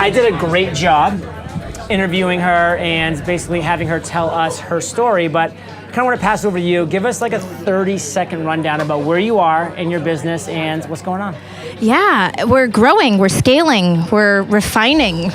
I did a great job interviewing her and basically having her tell us her story, but I kind of want to pass over to you. Give us like a 30-second rundown about where you are in your business and what's going on. Yeah, we're growing, we're scaling, we're refining.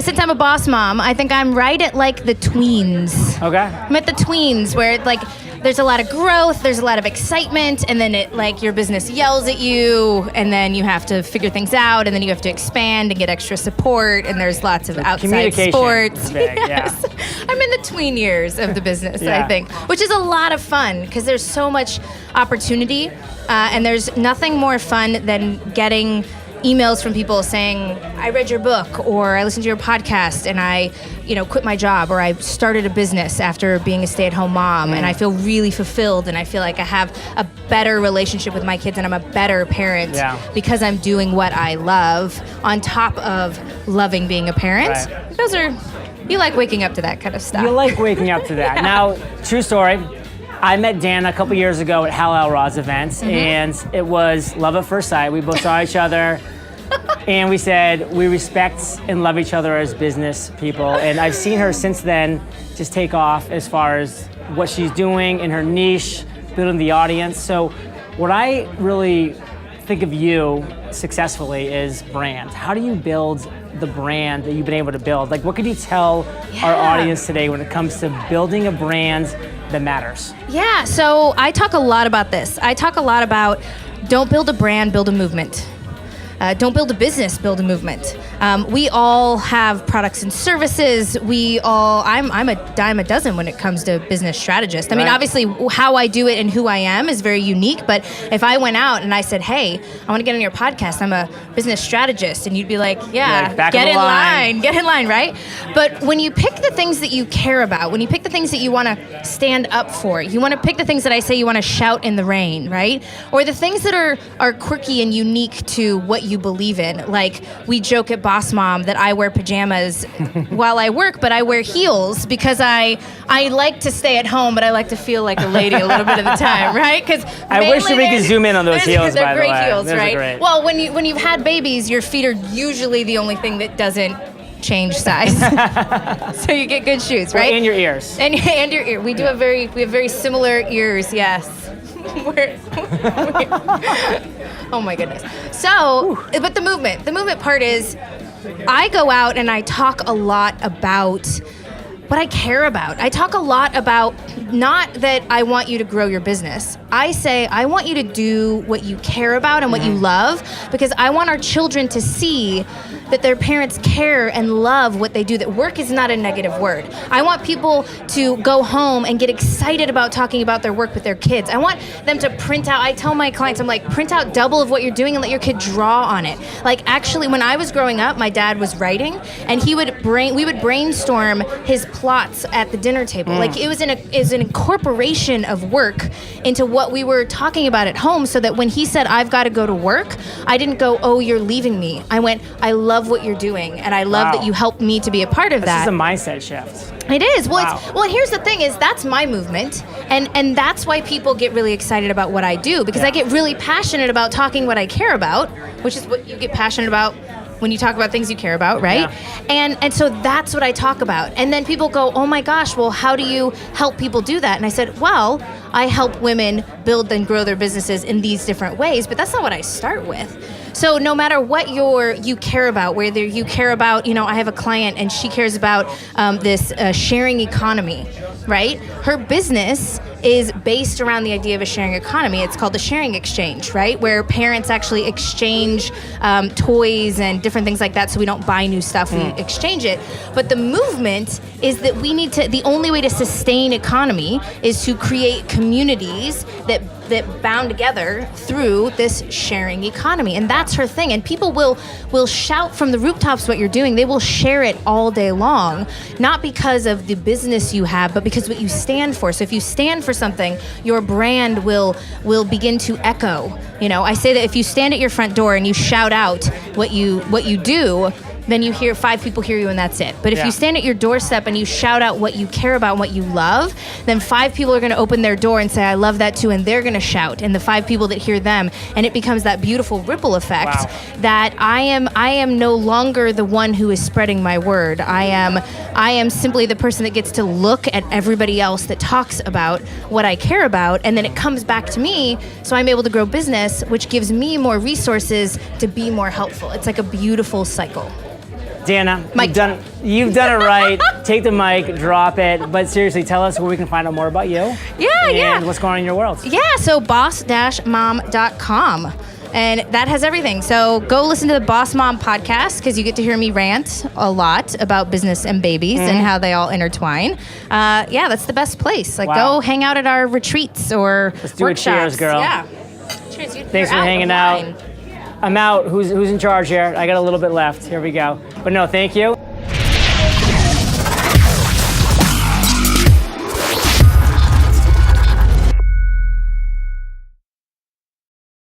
Since I'm a boss mom, I think I'm right at like the tweens. Okay. I'm at the tweens where like there's a lot of growth, there's a lot of excitement, and then it like your business yells at you, and then you have to figure things out, and then you have to expand and get extra support, and there's lots of outside sports. Big, yes. Yeah. I'm in the tween years of the business, Yeah. I think, which is a lot of fun because there's so much opportunity, and there's nothing more fun than getting emails from people saying, I read your book, or I listened to your podcast, and I, quit my job, or I started a business after being a stay-at-home mom, and I feel really fulfilled, and I feel like I have a better relationship with my kids, and I'm a better parent because I'm doing what I love on top of loving being a parent. Right. You like waking up to that kind of stuff. You like waking up to that. Yeah. Now, true story. I met Dan a couple years ago at Hal Elrod's events, and it was love at first sight. We both saw each other, and we said we respect and love each other as business people. And I've seen her since then just take off as far as what she's doing in her niche, building the audience. So what I really think of you successfully is brand. How do you build the brand that you've been able to build? Like, what could you tell our audience today when it comes to building a brand that matters? Yeah, so I talk a lot about this. I talk a lot about don't build a brand, build a movement. Don't build a business, build a movement. We all have products and services. I'm a dime a dozen when it comes to business strategist. I mean, obviously, how I do it and who I am is very unique, but if I went out and I said, hey, I want to get on your podcast, I'm a business strategist, and you'd be like, yeah, get in line, right? But when you pick the things that you care about, when you pick the things that you want to stand up for, you want to pick the things that I say you want to shout in the rain, right? Or the things that are quirky and unique to what you believe in. Like, we joke at Boss Mom that I wear pajamas while I work, but I wear heels because I like to stay at home, but I like to feel like a lady a little bit of the time, right? Because I wish that we could zoom in on those heels, they're by the way. great heels, Those right? Great. Well, when you've had babies, your feet are usually the only thing that doesn't change size. So you get good shoes, right? And your ears. And your ear. We have very similar ears, yes. Oh my goodness. So, but the movement part is, I go out and I talk a lot about what I care about. I talk a lot about not that I want you to grow your business. I say I want you to do what you care about and what you love, because I want our children to see that their parents care and love what they do, that work is not a negative word. I want people to go home and get excited about talking about their work with their kids. I want them to print out, I tell my clients, I'm like, print out double of what you're doing and let your kid draw on it. Like, actually, when I was growing up, my dad was writing, and we would brainstorm his plots at the dinner table. Like, it was an incorporation of work into what we were talking about at home, so that when he said, I've got to go to work, I didn't go, oh, you're leaving me. I went, I love what you're doing, and I love that you helped me to be a part of that. This is a mindset shift. It is. Well, and here's the thing is, that's my movement, and that's why people get really excited about what I do, because I get really passionate about talking what I care about, which is what you get passionate about when you talk about things you care about, right? Yeah. And so that's what I talk about. And then people go, oh my gosh, well, how do you help people do that? And I said, well, I help women build and grow their businesses in these different ways, but that's not what I start with. So no matter what you care about, whether you care about, I have a client and she cares about this sharing economy, right? Her business is based around the idea of a sharing economy. It's called the sharing exchange, right? Where parents actually exchange toys and different things like that, so we don't buy new stuff, we exchange it. But the movement is that the only way to sustain economy is to create communities that bound together through this sharing economy. And that's her thing. And people will shout from the rooftops what you're doing. They will share it all day long, not because of the business you have, but because what you stand for. So if you stand for something, your brand will begin to echo. I say that if you stand at your front door and you shout out what you do, then you hear 5 people hear you and that's it. But if Yeah. you stand at your doorstep and you shout out what you care about and what you love, then 5 people are going to open their door and say, I love that too, and they're going to shout, and the 5 people that hear them, and it becomes that beautiful ripple effect. Wow. That I am no longer the one who is spreading my word. I am simply the person that gets to look at everybody else that talks about what I care about, and then it comes back to me, so I'm able to grow business, which gives me more resources to be more helpful. It's like a beautiful cycle. Dana, Mic you've done it right. Take the mic, drop it. But seriously, tell us where we can find out more about you. And what's going on in your world. Yeah, so boss-mom.com. And that has everything. So go listen to the Boss Mom podcast because you get to hear me rant a lot about business and babies and how they all intertwine. That's the best place. Like, go hang out at our retreats or Let's do workshops. a cheers, girl. Yeah. Cheers. Thanks for hanging out. I'm out. Who's in charge here? I got a little bit left. Here we go. But no, thank you.